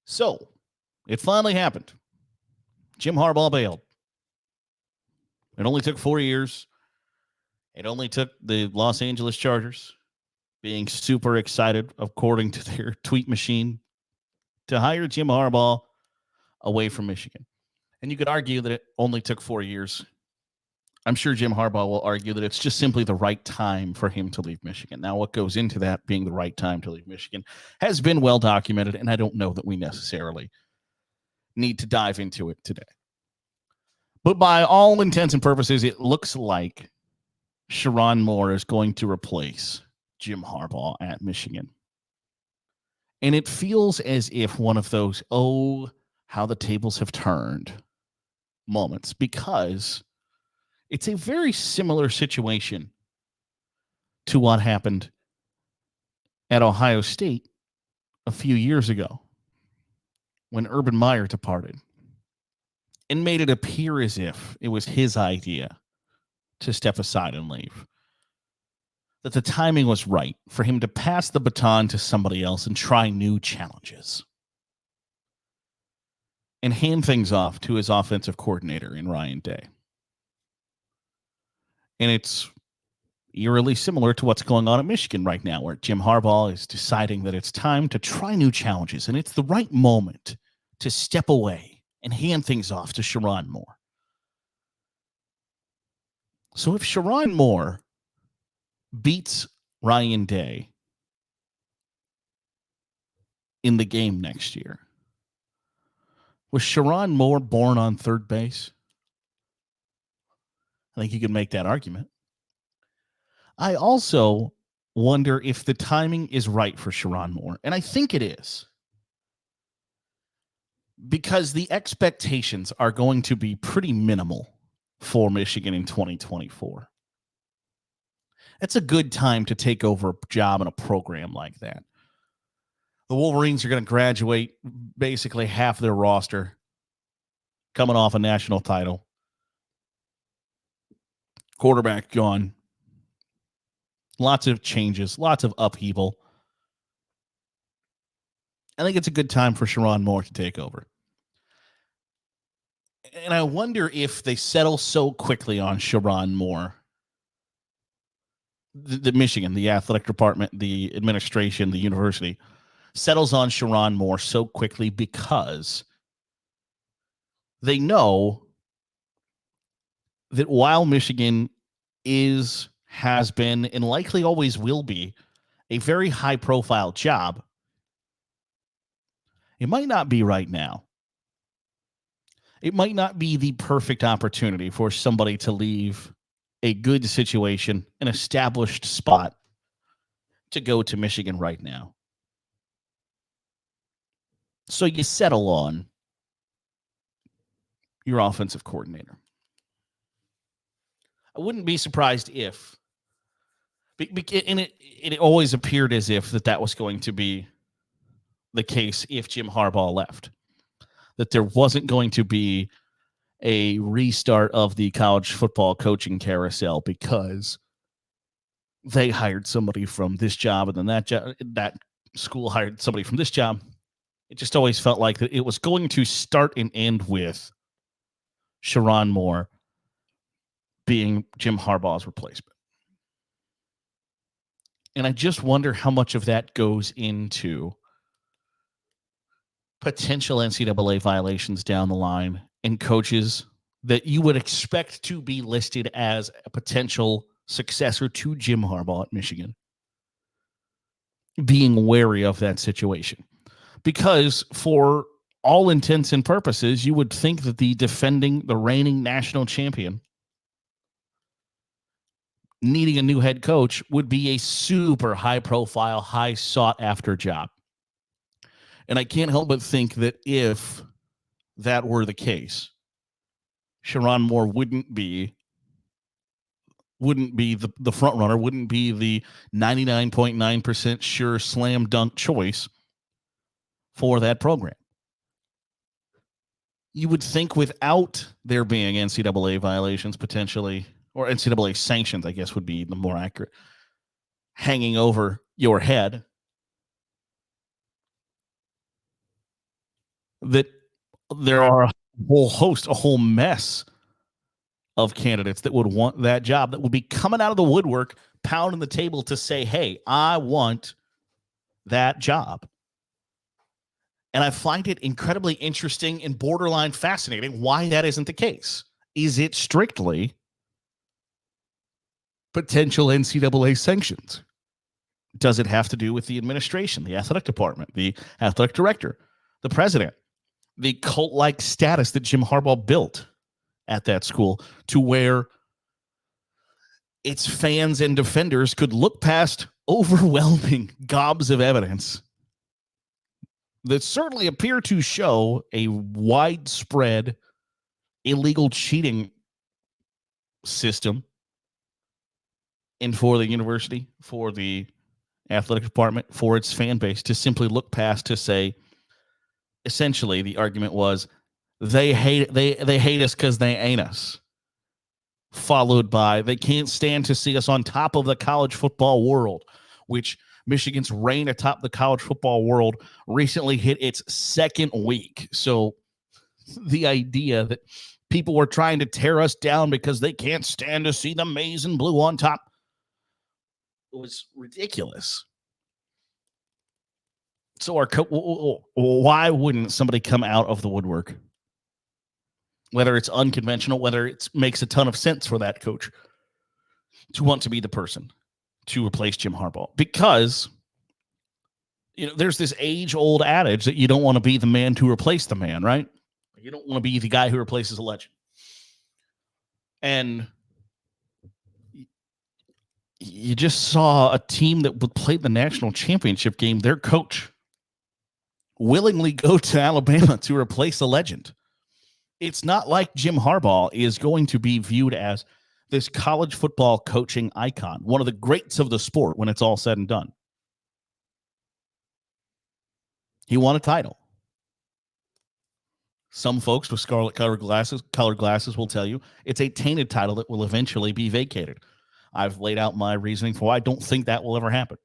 So it finally happened. Jim Harbaugh bailed. It only took 4 years. It only took the Los Angeles Chargers being super excited, according to their tweet machine, to hire Jim Harbaugh away from Michigan. And you could argue that it only took 4 years. I'm sure Jim Harbaugh will argue that it's just simply the right time for him to leave Michigan. Now, what goes into that being the right time to leave Michigan has been well documented, and I don't know that we necessarily need to dive into it today. But by all intents and purposes, it looks like Sherrone Moore is going to replace Jim Harbaugh at Michigan. And it feels as if one of those, oh, how the tables have turned moments, because it's a very similar situation to what happened at Ohio State a few years ago when Urban Meyer departed and made it appear as if it was his idea to step aside and leave. That the timing was right for him to pass the baton to somebody else and try new challenges and hand things off to his offensive coordinator in Ryan Day. And it's eerily similar to what's going on at Michigan right now, where Jim Harbaugh is deciding that it's time to try new challenges, and it's the right moment to step away and hand things off to Sherrone Moore. So if Sherrone Moore beats Ryan Day in the game next year, was Sherrone Moore born on third base? I think you can make that argument. I also wonder if the timing is right for Sherrone Moore, and I think it is, because the expectations are going to be pretty minimal for Michigan in 2024. It's a good time to take over a job in a program like that. The Wolverines are going to graduate basically half their roster coming off a national title. Quarterback gone. Lots of changes, lots of upheaval. I think it's a good time for Sherrone Moore to take over. And I wonder if they settle so quickly on Sherrone Moore, the Michigan, the athletic department, the administration, the university, settles on Sherrone Moore so quickly because they know that while Michigan has been, and likely always will be, a very high-profile job, it might not be right now. It might not be the perfect opportunity for somebody to leave a good situation, an established spot, to go to Michigan right now. So you settle on your offensive coordinator. I wouldn't be surprised if, and it always appeared as if that was going to be the case if Jim Harbaugh left, that there wasn't going to be a restart of the college football coaching carousel because they hired somebody from this job and then that school hired somebody from this job. It just always felt like that it was going to start and end with Sherrone Moore being Jim Harbaugh's replacement. And I just wonder how much of that goes into potential NCAA violations down the line and coaches that you would expect to be listed as a potential successor to Jim Harbaugh at Michigan being wary of that situation. Because for all intents and purposes, you would think that the reigning national champion needing a new head coach would be a super high profile, high sought after job. And I can't help but think that if that were the case, Sherrone Moore wouldn't be the front runner, wouldn't be the 99.9% sure slam dunk choice for that program. You would think without there being NCAA violations potentially, or NCAA sanctions, I guess would be the more accurate, hanging over your head, that there are a whole mess of candidates that would want that job, that would be coming out of the woodwork, pounding the table to say, hey, I want that job. And I find it incredibly interesting and borderline fascinating why that isn't the case. Is it strictly potential NCAA sanctions? Does it have to do with the administration, the athletic department, the athletic director, the president, the cult-like status that Jim Harbaugh built at that school, to where its fans and defenders could look past overwhelming gobs of evidence that certainly appear to show a widespread illegal cheating system, and for the university, for the athletic department, for its fan base to simply look past, to say, essentially the argument was, they hate us because they ain't us, followed by, they can't stand to see us on top of the college football world, which Michigan's reign atop the college football world recently hit its second week. So the idea that people were trying to tear us down because they can't stand to see the maize and blue on top was ridiculous. So why wouldn't somebody come out of the woodwork, whether it's unconventional, whether it makes a ton of sense for that coach to want to be the person to replace Jim Harbaugh? Because, there's this age-old adage that you don't want to be the man to replace the man, right? You don't want to be the guy who replaces a legend. And you just saw a team that played the national championship game, their coach willingly go to Alabama to replace a legend. It's not like Jim Harbaugh is going to be viewed as this college football coaching icon, one of the greats of the sport when it's all said and done. He won a title. Some folks with scarlet-colored glasses will tell you it's a tainted title that will eventually be vacated. I've laid out my reasoning for why I don't think that will ever happen.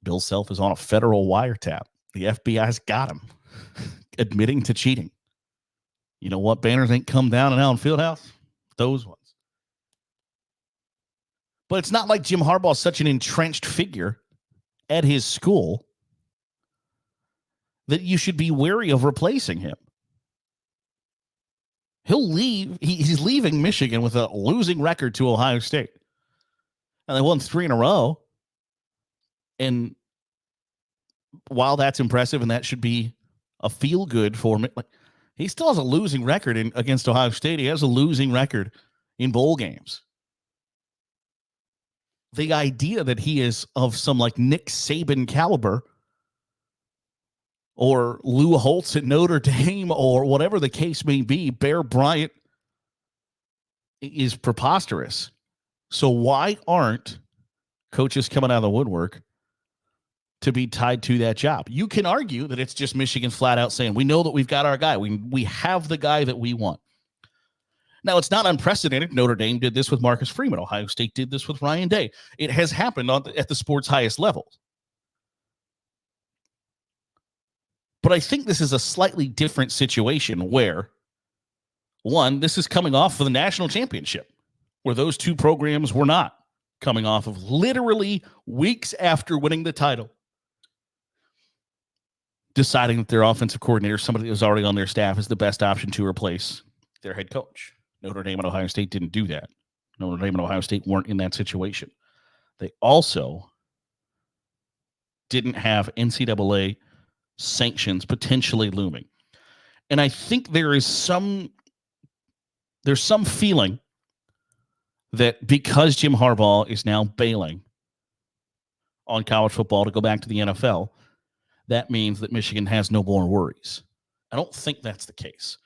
Bill Self is on a federal wiretap. The FBI's got him admitting to cheating. You know what banners ain't come down in Allen Fieldhouse? Those ones. But it's not like Jim Harbaugh is such an entrenched figure at his school that you should be wary of replacing him. He'll leave. He's leaving Michigan with a losing record to Ohio State. And they won 3 in a row. And while that's impressive and that should be a feel-good for him, he still has a losing record against Ohio State. He has a losing record in bowl games. The idea that he is of some Nick Saban caliber or Lou Holtz at Notre Dame or whatever the case may be, Bear Bryant, is preposterous. So why aren't coaches coming out of the woodwork to be tied to that job? You can argue that it's just Michigan flat out saying, we know that we've got our guy. We have the guy that we want. Now, it's not unprecedented. Notre Dame did this with Marcus Freeman. Ohio State did this with Ryan Day. It has happened at the sport's highest levels. But I think this is a slightly different situation where, one, this is coming off of the national championship, where those two programs were not coming off of literally weeks after winning the title, deciding that their offensive coordinator, somebody that was already on their staff, is the best option to replace their head coach. Notre Dame and Ohio State didn't do that. Notre Dame and Ohio State weren't in that situation. They also didn't have NCAA sanctions potentially looming. And I think there's some feeling that because Jim Harbaugh is now bailing on college football to go back to the NFL, that means that Michigan has no more worries. I don't think that's the case.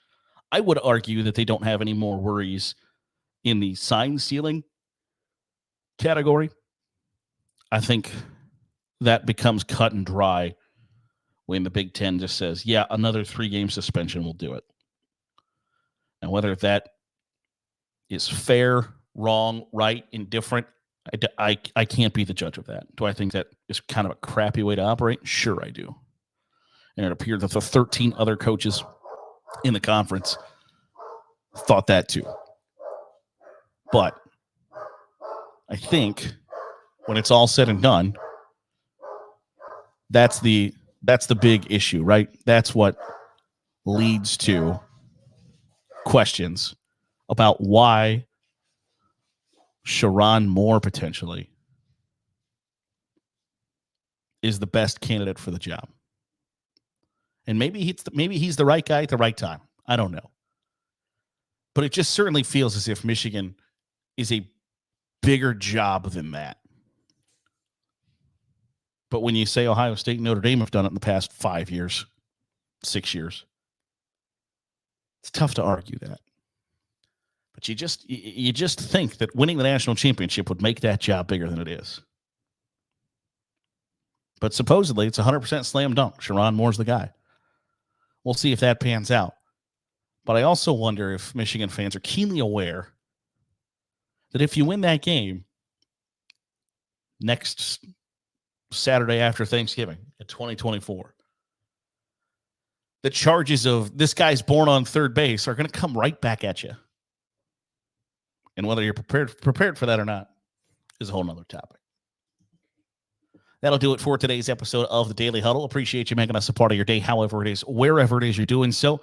I would argue that they don't have any more worries in the sign stealing category. I think that becomes cut and dry when the Big Ten just says, yeah, another 3-game suspension will do it. And whether that is fair, wrong, right, indifferent, I can't be the judge of that. Do I think that is kind of a crappy way to operate? Sure, I do. And it appeared that the 13 other coaches in the conference thought that too. But I think when it's all said and done, that's the big issue, right? That's what leads to questions about why Sherrone Moore potentially is the best candidate for the job. And maybe he's the right guy at the right time. I don't know. But it just certainly feels as if Michigan is a bigger job than that. But when you say Ohio State and Notre Dame have done it in the past 5 years, 6 years, it's tough to argue that. But you just think that winning the national championship would make that job bigger than it is. But supposedly it's 100% slam dunk. Sherrone Moore's the guy. We'll see if that pans out. But I also wonder if Michigan fans are keenly aware that if you win that game next Saturday after Thanksgiving in 2024, the charges of this guy's born on third base are going to come right back at you. And whether you're prepared for that or not is a whole nother topic. That'll do it for today's episode of the Daily Huddle. Appreciate you making us a part of your day, however it is, wherever it is you're doing so.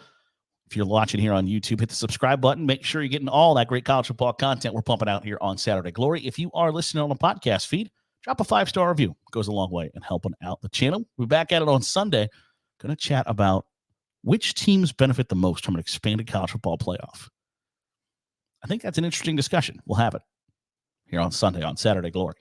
If you're watching here on YouTube, hit the subscribe button. Make sure you're getting all that great college football content we're pumping out here on Saturday Glory. If you are listening on a podcast feed, drop a 5-star review. It goes a long way in helping out the channel. We'll be back at it on Sunday. Going to chat about which teams benefit the most from an expanded college football playoff. I think that's an interesting discussion. We'll have it here on Sunday on Saturday Glory.